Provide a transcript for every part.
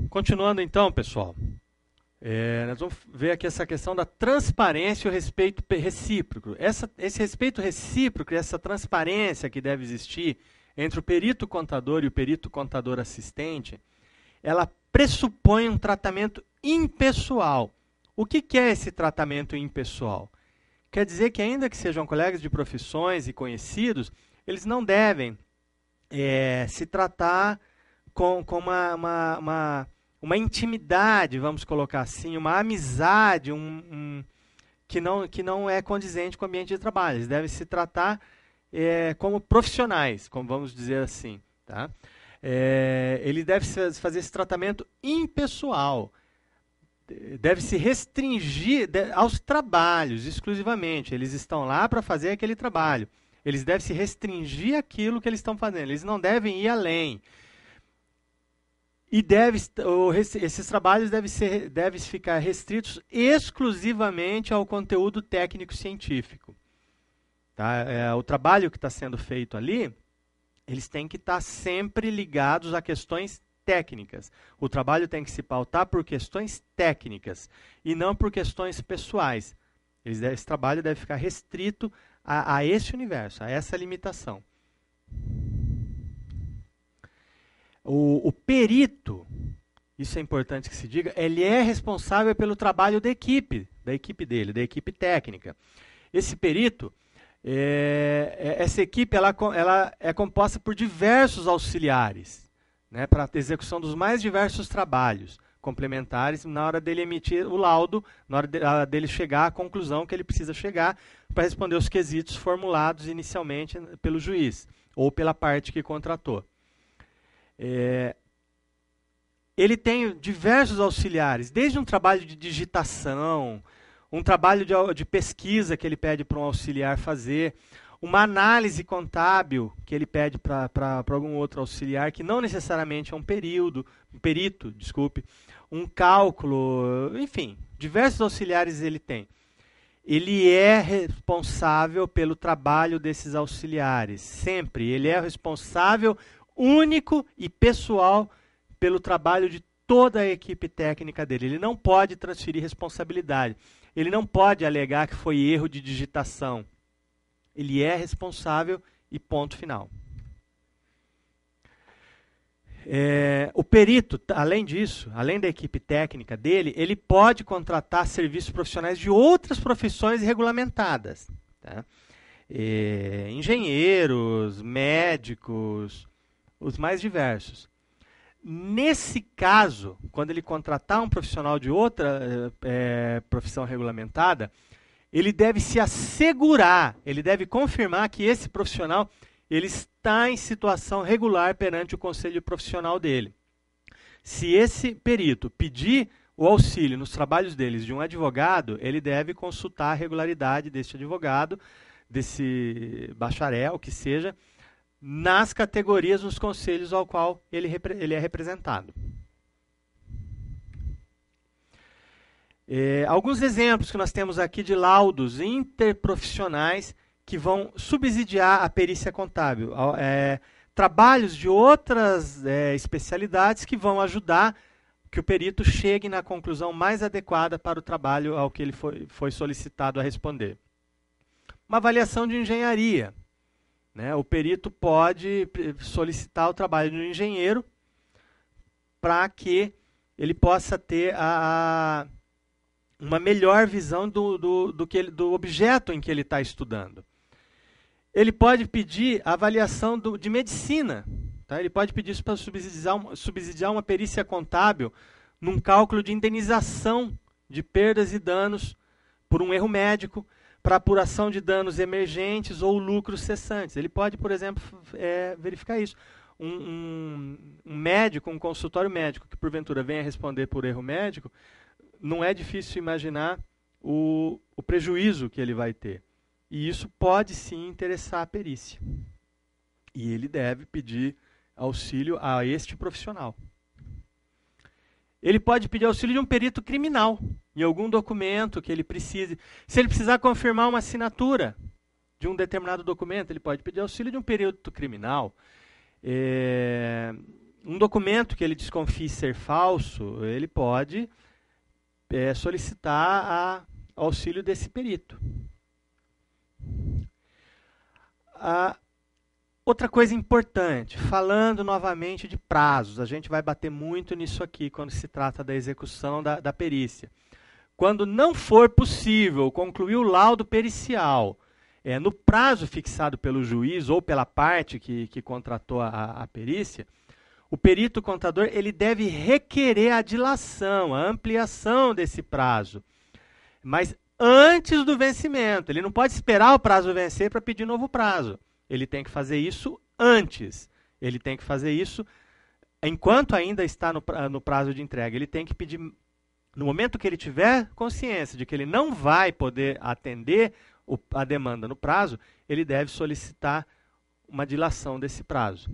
Continuando então, pessoal, nós vamos ver aqui essa questão da transparência e o respeito recíproco. Esse respeito recíproco e essa transparência que deve existir entre o perito contador e o perito contador assistente, ela pressupõe um tratamento impessoal. O que é esse tratamento impessoal? Quer dizer que, ainda que sejam colegas de profissões e conhecidos, eles não devem se tratar com uma intimidade, vamos colocar assim, uma amizade que não é condizente com o ambiente de trabalho. Eles devem se tratar como profissionais, como vamos dizer assim. Tá? Ele deve fazer esse tratamento impessoal. Deve se restringir aos trabalhos exclusivamente. Eles estão lá para fazer aquele trabalho. Eles devem se restringir àquilo que eles estão fazendo. Eles não devem ir além. E esses trabalhos devem ficar restritos exclusivamente ao conteúdo técnico-científico. Tá? O trabalho que está sendo feito ali, eles têm que estar sempre ligados a questões técnicas. O trabalho tem que se pautar por questões técnicas e não por questões pessoais. Esse trabalho deve ficar restrito a esse universo, a essa limitação. O perito, isso é importante que se diga, ele é responsável pelo trabalho da equipe dele, da equipe técnica. Esse perito, essa equipe ela é composta por diversos auxiliares, né, para a execução dos mais diversos trabalhos complementares na hora dele emitir o laudo, na hora dele chegar à conclusão que ele precisa chegar para responder os quesitos formulados inicialmente pelo juiz ou pela parte que contratou. Ele tem diversos auxiliares, desde um trabalho de digitação, um trabalho de pesquisa que ele pede para um auxiliar fazer, uma análise contábil que ele pede para algum outro auxiliar, que não necessariamente é um perito, um cálculo, enfim, diversos auxiliares ele tem. Ele é responsável pelo trabalho desses auxiliares, sempre. Ele é responsável único e pessoal pelo trabalho de toda a equipe técnica dele. Ele não pode transferir responsabilidade. Ele não pode alegar que foi erro de digitação. Ele é responsável e ponto final. O perito, além disso, além da equipe técnica dele, ele pode contratar serviços profissionais de outras profissões regulamentadas. Tá? Engenheiros, médicos, os mais diversos. Nesse caso, quando ele contratar um profissional de outra profissão regulamentada, ele deve se assegurar, ele deve confirmar que esse profissional ele está em situação regular perante o conselho profissional dele. Se esse perito pedir o auxílio nos trabalhos deles de um advogado, ele deve consultar a regularidade deste advogado, desse bacharel, que seja, nas categorias dos conselhos ao qual ele é representado. Alguns exemplos que nós temos aqui de laudos interprofissionais que vão subsidiar a perícia contábil. Trabalhos de outras especialidades que vão ajudar que o perito chegue na conclusão mais adequada para o trabalho ao que ele foi solicitado a responder. Uma avaliação de engenharia. Né? O perito pode solicitar o trabalho do engenheiro para que ele possa ter uma melhor visão do objeto em que ele está estudando. Ele pode pedir avaliação de medicina. Tá? Ele pode pedir isso para subsidiar uma perícia contábil num cálculo de indenização de perdas e danos por um erro médico, para apuração de danos emergentes ou lucros cessantes. Ele pode, por exemplo, verificar isso. Um médico, um consultório médico que porventura venha responder por erro médico, não é difícil imaginar o prejuízo que ele vai ter. E isso pode sim interessar a perícia. E ele deve pedir auxílio a este profissional. Ele pode pedir auxílio de um perito criminal, em algum documento que ele precise. Se ele precisar confirmar uma assinatura de um determinado documento, ele pode pedir auxílio de um perito criminal. um documento que ele desconfie ser falso, ele pode solicitar auxílio desse perito. Outra coisa importante, falando novamente de prazos, a gente vai bater muito nisso aqui quando se trata da execução da perícia. Quando não for possível concluir o laudo pericial no prazo fixado pelo juiz ou pela parte que contratou a perícia, o perito contador ele deve requerer a dilação, a ampliação desse prazo, mas antes do vencimento. Ele não pode esperar o prazo vencer para pedir novo prazo. Ele tem que fazer isso antes. Ele tem que fazer isso enquanto ainda está no prazo de entrega. Ele tem que pedir, no momento que ele tiver consciência de que ele não vai poder atender a demanda no prazo, ele deve solicitar uma dilação desse prazo.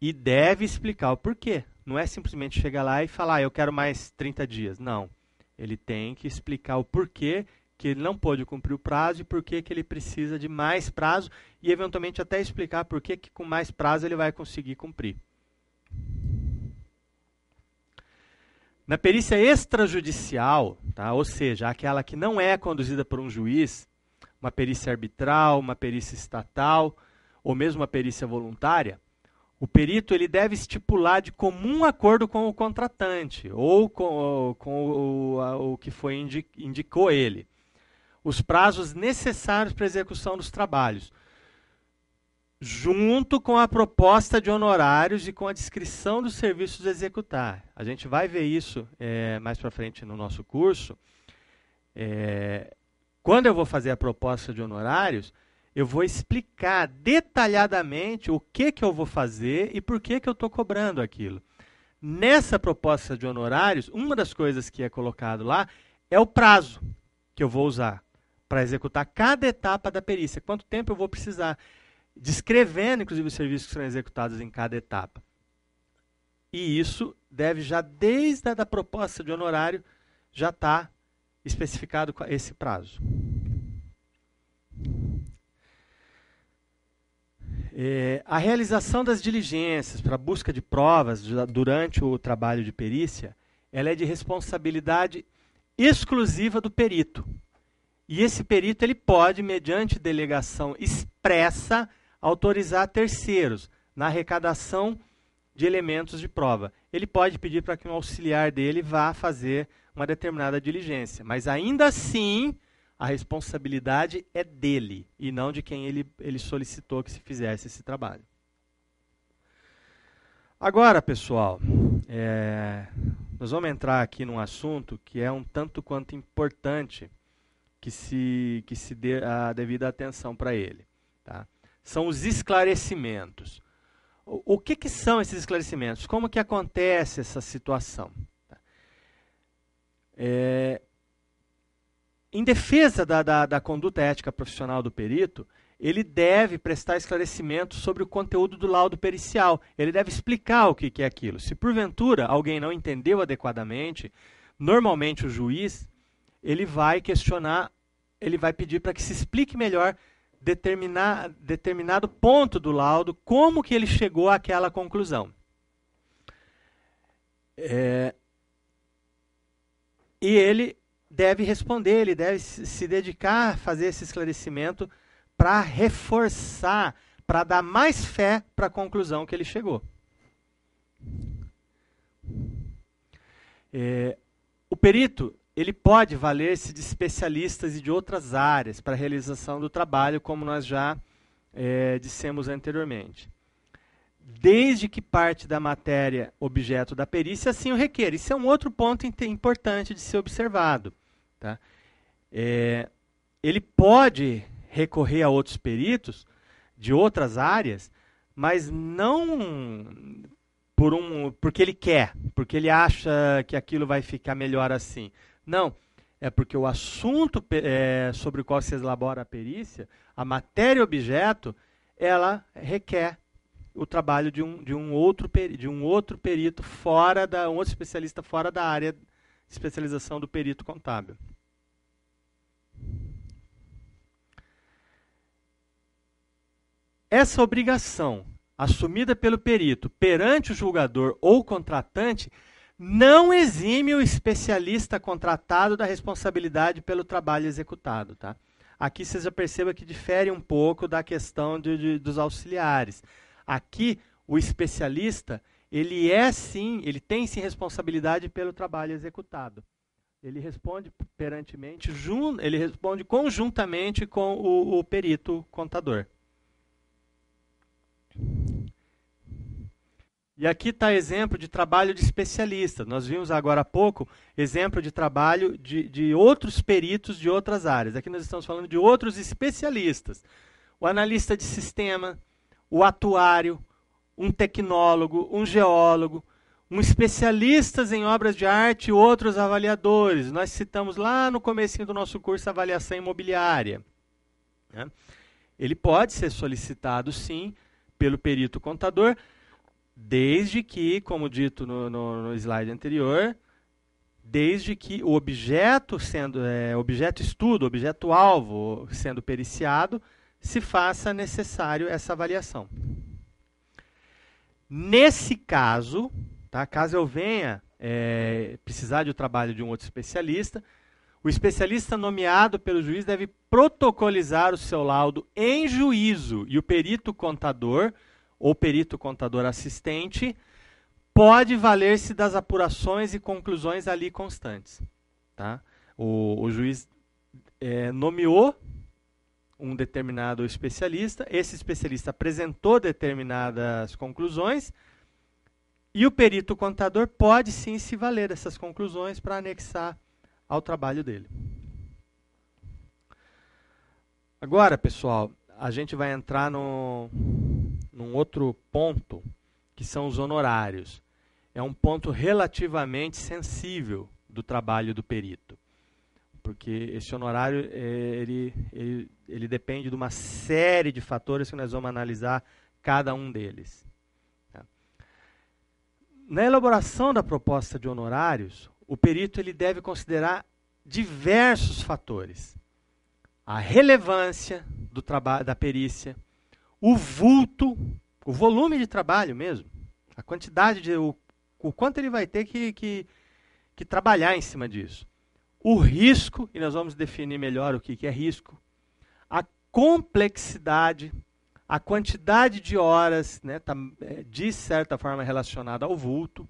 E deve explicar o porquê. Não é simplesmente chegar lá e falar, eu quero mais 30 dias. Não. Ele tem que explicar o porquê que ele não pôde cumprir o prazo e porquê que ele precisa de mais prazo e, eventualmente, até explicar porquê que com mais prazo ele vai conseguir cumprir. Na perícia extrajudicial, tá? Ou seja, aquela que não é conduzida por um juiz, uma perícia arbitral, uma perícia estatal ou mesmo uma perícia voluntária, o perito ele deve estipular de comum acordo com o contratante ou com o que indicou ele os prazos necessários para a execução dos trabalhos, junto com a proposta de honorários e com a descrição dos serviços a executar. A gente vai ver isso mais para frente no nosso curso. Quando eu vou fazer a proposta de honorários, eu vou explicar detalhadamente o que eu vou fazer e por que eu estou cobrando aquilo. Nessa proposta de honorários, uma das coisas que é colocado lá é o prazo que eu vou usar para executar cada etapa da perícia. Quanto tempo eu vou precisar, descrevendo, inclusive, os serviços que serão executados em cada etapa. E isso deve já, desde a proposta de honorário, já estar especificado esse prazo. A realização das diligências para busca de provas durante o trabalho de perícia, ela é de responsabilidade exclusiva do perito. E esse perito ele pode, mediante delegação expressa, autorizar terceiros na arrecadação de elementos de prova. Ele pode pedir para que um auxiliar dele vá fazer uma determinada diligência, mas ainda assim a responsabilidade é dele e não de quem ele solicitou que se fizesse esse trabalho. Agora, pessoal, nós vamos entrar aqui num assunto que é um tanto quanto importante que se dê a devida atenção para ele. Tá? São os esclarecimentos. O que são esses esclarecimentos? Como que acontece essa situação? Tá? Em defesa da conduta ética profissional do perito, ele deve prestar esclarecimento sobre o conteúdo do laudo pericial. Ele deve explicar o que é aquilo. Se porventura alguém não entendeu adequadamente, normalmente o juiz ele vai questionar, ele vai pedir para que se explique melhor determinado ponto do laudo, como que ele chegou àquela conclusão. E ele deve responder, ele deve se dedicar a fazer esse esclarecimento para reforçar, para dar mais fé para a conclusão que ele chegou. O perito ele pode valer-se de especialistas e de outras áreas para a realização do trabalho, como nós já dissemos anteriormente. Desde que parte da matéria objeto da perícia assim o requer. Isso é um outro ponto importante de ser observado. Tá? Ele pode recorrer a outros peritos de outras áreas, mas não porque ele quer, porque ele acha que aquilo vai ficar melhor assim. Não, é porque o assunto sobre o qual se elabora a perícia, a matéria objeto, ela requer o trabalho de um outro perito um outro especialista fora da área de especialização do perito contábil. Essa obrigação, assumida pelo perito perante o julgador ou contratante não exime o especialista contratado da responsabilidade pelo trabalho executado. Tá? Aqui você já perceba que difere um pouco da questão dos auxiliares. Aqui, o especialista, ele tem sim responsabilidade pelo trabalho executado. Ele responde perantemente, ele responde conjuntamente com o perito contador. E aqui está exemplo de trabalho de especialista. Nós vimos agora há pouco exemplo de trabalho de outros peritos de outras áreas. Aqui nós estamos falando de outros especialistas. O analista de sistema, o atuário, um tecnólogo, um geólogo, um especialista em obras de arte e outros avaliadores. Nós citamos lá no comecinho do nosso curso avaliação imobiliária. Né? Ele pode ser solicitado, sim, pelo perito contador, desde que, como dito no slide anterior, desde que o objeto objeto-estudo, objeto-alvo sendo periciado, se faça necessário essa avaliação. Nesse caso, tá, caso eu venha precisar do trabalho de um outro especialista, o especialista nomeado pelo juiz deve protocolizar o seu laudo em juízo e o perito contador ou perito contador assistente pode valer-se das apurações e conclusões ali constantes. Tá? O juiz nomeou um determinado especialista, esse especialista apresentou determinadas conclusões e o perito contador pode sim se valer dessas conclusões para anexar ao trabalho dele. Agora, pessoal, a gente vai entrar num outro ponto, que são os honorários. É um ponto relativamente sensível do trabalho do perito, porque esse honorário ele depende de uma série de fatores que nós vamos analisar cada um deles. Tá? Na elaboração da proposta de honorários, o perito ele deve considerar diversos fatores. A relevância do trabalho da perícia, o vulto, o volume de trabalho mesmo, a quantidade o quanto ele vai ter que trabalhar em cima disso. O risco, e nós vamos definir melhor o que é risco, a complexidade, a quantidade de horas, né, tá, de certa forma relacionada ao vulto,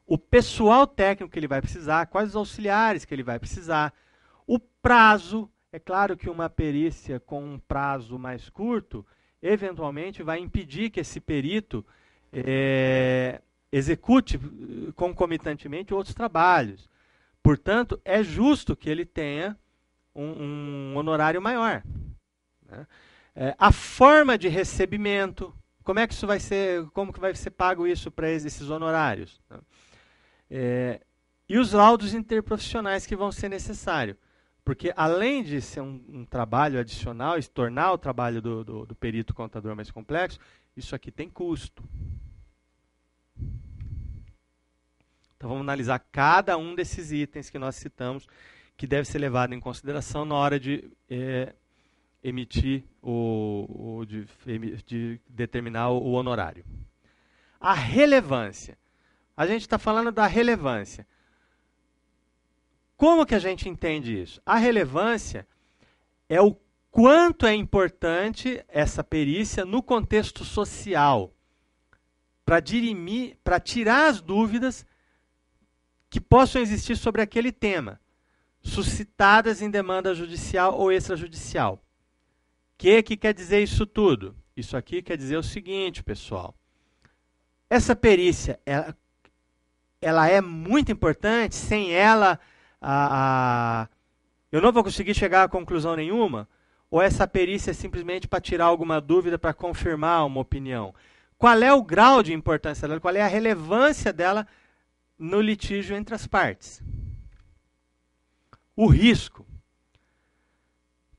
o pessoal técnico que ele vai precisar, quais os auxiliares que ele vai precisar, o prazo. É claro que uma perícia com um prazo mais curto, eventualmente vai impedir que esse perito execute concomitantemente outros trabalhos. Portanto, é justo que ele tenha um honorário maior. Né? A forma de recebimento, como que vai ser pago isso para esses honorários? Né? E os laudos interprofissionais que vão ser necessários. Porque, além de ser um trabalho adicional, e tornar o trabalho do perito contador mais complexo, isso aqui tem custo. Então, vamos analisar cada um desses itens que nós citamos, que deve ser levado em consideração na hora de emitir de determinar o honorário. A relevância. A gente está falando da relevância. Como que a gente entende isso? A relevância é o quanto é importante essa perícia no contexto social, para tirar as dúvidas que possam existir sobre aquele tema, suscitadas em demanda judicial ou extrajudicial. O que quer dizer isso tudo? Isso aqui quer dizer o seguinte, pessoal. Essa perícia, ela é muito importante, sem ela eu não vou conseguir chegar a conclusão nenhuma, ou essa perícia é simplesmente para tirar alguma dúvida, para confirmar uma opinião? Qual é o grau de importância dela? Qual é a relevância dela no litígio entre as partes? O risco.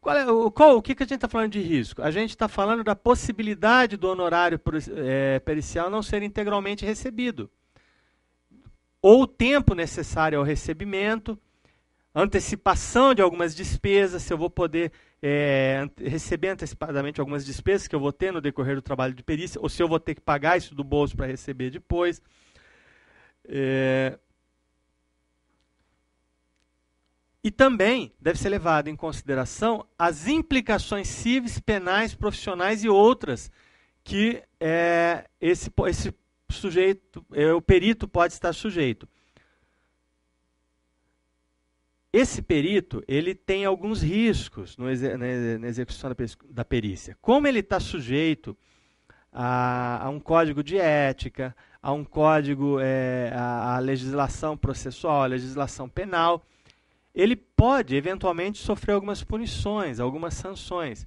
O que a gente está falando de risco? A gente está falando da possibilidade do honorário pericial não ser integralmente recebido. Ou o tempo necessário ao recebimento, antecipação de algumas despesas, se eu vou poder receber antecipadamente algumas despesas que eu vou ter no decorrer do trabalho de perícia, ou se eu vou ter que pagar isso do bolso para receber depois. E também deve ser levado em consideração as implicações cíveis, penais, profissionais e outras que esse sujeito, o perito pode estar sujeito. Esse perito, ele tem alguns riscos na execução da perícia. Como ele está sujeito a um código de ética, a um código, a legislação processual, a legislação penal, ele pode, eventualmente, sofrer algumas punições, algumas sanções.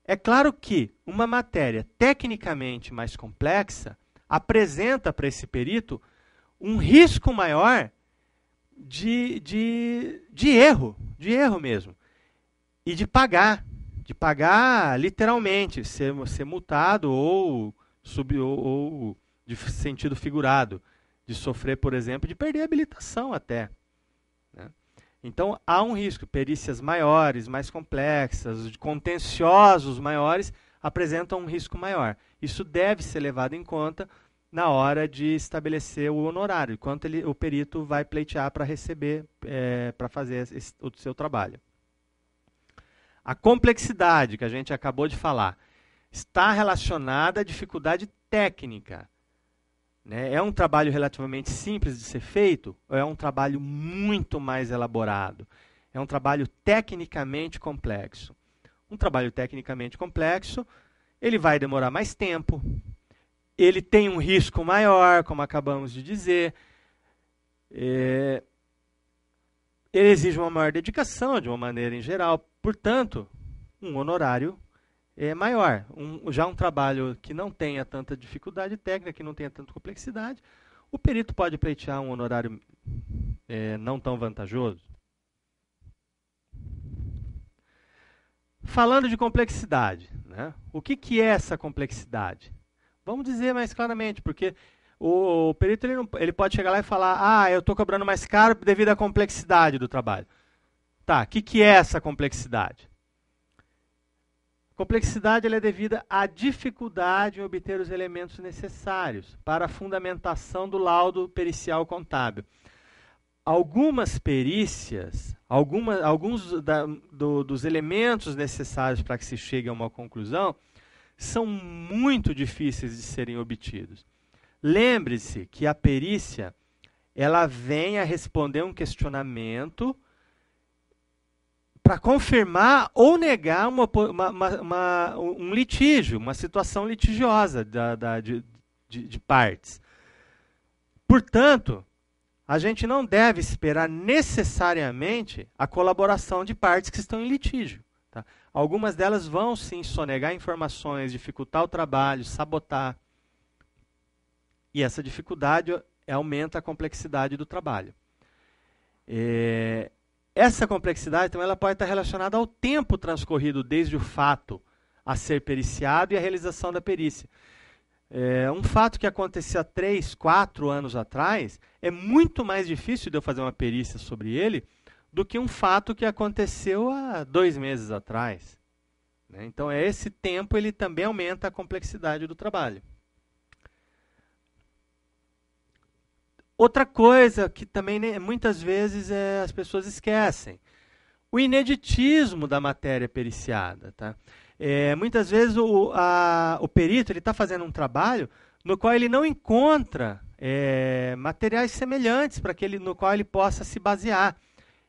É claro que uma matéria tecnicamente mais complexa apresenta para esse perito um risco maior de erro mesmo, e de pagar literalmente, ser multado ou de sentido figurado, de sofrer, por exemplo, de perder a habilitação até. Né? Então, há um risco. Perícias maiores, mais complexas, contenciosos maiores, apresentam um risco maior. Isso deve ser levado em conta na hora de estabelecer o honorário, quanto o perito vai pleitear para receber, para fazer o seu trabalho. A complexidade, que a gente acabou de falar, está relacionada à dificuldade técnica. Né? É um trabalho relativamente simples de ser feito, ou é um trabalho muito mais elaborado? É um trabalho tecnicamente complexo. Um trabalho tecnicamente complexo, ele vai demorar mais tempo, ele tem um risco maior, como acabamos de dizer, ele exige uma maior dedicação, de uma maneira em geral, portanto, um honorário maior. Já um trabalho que não tenha tanta dificuldade técnica, que não tenha tanta complexidade, o perito pode pleitear um honorário não tão vantajoso. Falando de complexidade, né? O que é essa complexidade? Vamos dizer mais claramente, porque o perito ele pode chegar lá e falar: eu estou cobrando mais caro devido à complexidade do trabalho. Tá, o que é essa complexidade? Complexidade ela é devida à dificuldade em obter os elementos necessários para a fundamentação do laudo pericial contábil. Algumas perícias, alguns dos elementos necessários para que se chegue a uma conclusão, são muito difíceis de serem obtidos. Lembre-se que a perícia ela vem a responder um questionamento para confirmar ou negar um litígio, uma situação litigiosa de partes. Portanto, a gente não deve esperar necessariamente a colaboração de partes que estão em litígio. Tá? Algumas delas vão sim sonegar informações, dificultar o trabalho, sabotar. E essa dificuldade aumenta a complexidade do trabalho. Essa complexidade então, ela pode estar relacionada ao tempo transcorrido desde o fato a ser periciado e a realização da perícia. Um fato que aconteceu há 3, 4 anos atrás, é muito mais difícil de eu fazer uma perícia sobre ele do que um fato que aconteceu há 2 meses atrás. Né? Então, esse tempo ele também aumenta a complexidade do trabalho. Outra coisa que também muitas vezes as pessoas esquecem, o ineditismo da matéria periciada. Tá? Muitas vezes o perito está fazendo um trabalho no qual ele não encontra materiais semelhantes no qual ele possa se basear.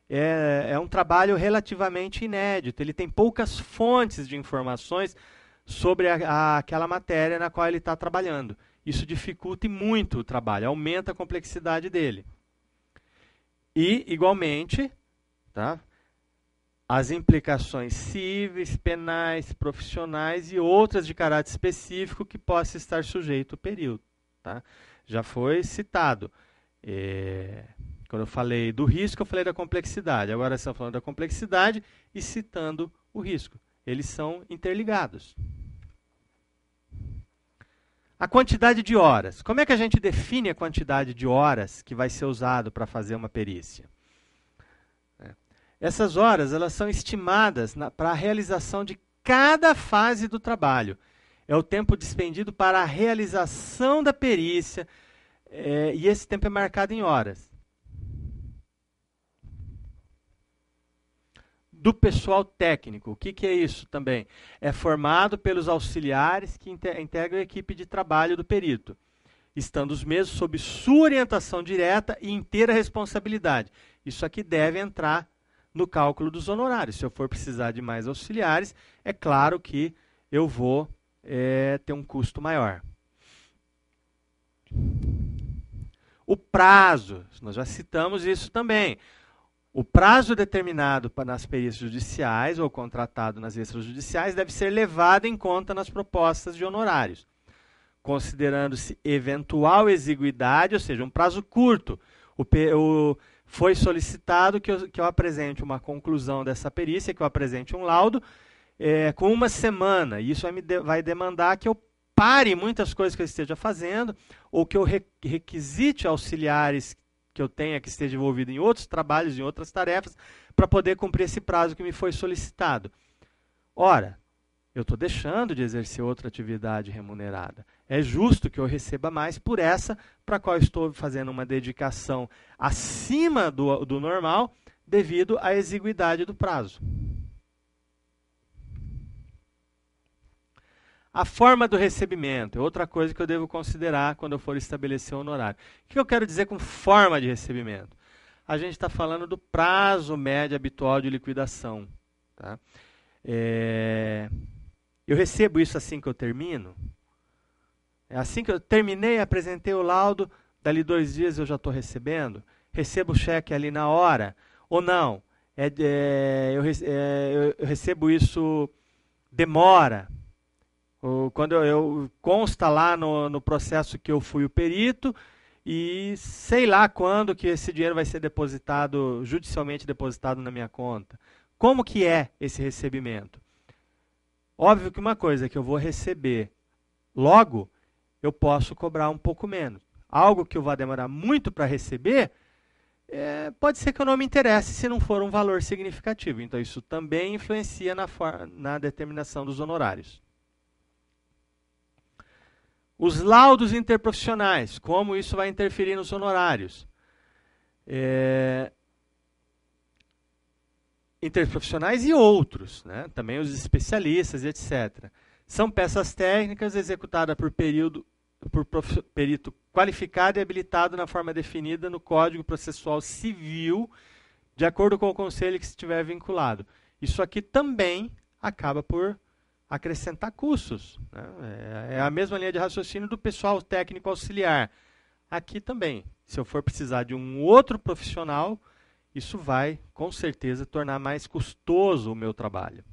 É um trabalho relativamente inédito, ele tem poucas fontes de informações sobre aquela matéria na qual ele está trabalhando. Isso dificulta muito o trabalho, aumenta a complexidade dele. E, igualmente, tá? As implicações cíveis, penais, profissionais e outras de caráter específico que possa estar sujeito ao período. Tá? Já foi citado. Quando eu falei do risco, eu falei da complexidade. Agora estamos falando da complexidade e citando o risco. Eles são interligados. A quantidade de horas. Como é que a gente define a quantidade de horas que vai ser usado para fazer uma perícia? Essas horas elas são estimadas para a realização de cada fase do trabalho. É o tempo despendido para a realização da perícia, e esse tempo é marcado em horas. Do pessoal técnico, o que é isso também? É formado pelos auxiliares que integram a equipe de trabalho do perito, estando os mesmos sob sua orientação direta e inteira responsabilidade. Isso aqui deve entrar no cálculo dos honorários. Se eu for precisar de mais auxiliares, é claro que eu vou ter um custo maior. O prazo, nós já citamos isso também. O prazo determinado nas perícias judiciais ou contratado nas extrajudiciais deve ser levado em conta nas propostas de honorários, considerando-se eventual exiguidade, ou seja, um prazo curto. Foi solicitado que eu apresente uma conclusão dessa perícia, que eu apresente um laudo com uma semana. Isso vai demandar que eu pare muitas coisas que eu esteja fazendo, ou que eu requisite auxiliares que eu tenha que esteja envolvido em outros trabalhos, em outras tarefas, para poder cumprir esse prazo que me foi solicitado. Ora, eu estou deixando de exercer outra atividade remunerada. É justo que eu receba mais por essa, para a qual estou fazendo uma dedicação acima do normal, devido à exiguidade do prazo. A forma do recebimento é outra coisa que eu devo considerar quando eu for estabelecer o honorário. O que eu quero dizer com forma de recebimento? A gente está falando do prazo médio habitual de liquidação. Tá? Eu recebo isso assim que eu termino? É assim que eu terminei, apresentei o laudo, dali 2 dias eu já estou recebendo? Recebo o cheque ali na hora? Ou não? Eu recebo isso, demora? Quando consta lá no processo que eu fui o perito, e sei lá quando que esse dinheiro vai ser depositado, judicialmente depositado na minha conta. Como que é esse recebimento? Óbvio que uma coisa que eu vou receber logo, eu posso cobrar um pouco menos. Algo que eu vá demorar muito para receber, pode ser que eu não me interesse se não for um valor significativo. Então isso também influencia na determinação dos honorários. Os laudos interprofissionais, como isso vai interferir nos honorários? Interprofissionais e outros, né? Também os especialistas, etc. São peças técnicas executadas por perito qualificado e habilitado na forma definida no Código Processual Civil, de acordo com o conselho que estiver vinculado. Isso aqui também acaba por acrescentar custos. Né? É a mesma linha de raciocínio do pessoal técnico auxiliar. Aqui também, se eu for precisar de um outro profissional, isso vai, com certeza, tornar mais custoso o meu trabalho.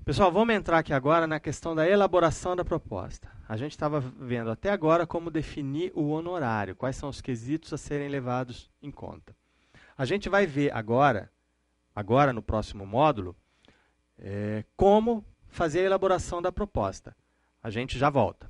Pessoal, vamos entrar aqui agora na questão da elaboração da proposta. A gente estava vendo até agora como definir o honorário, quais são os quesitos a serem levados em conta. A gente vai ver agora no próximo módulo, como fazer a elaboração da proposta. A gente já volta.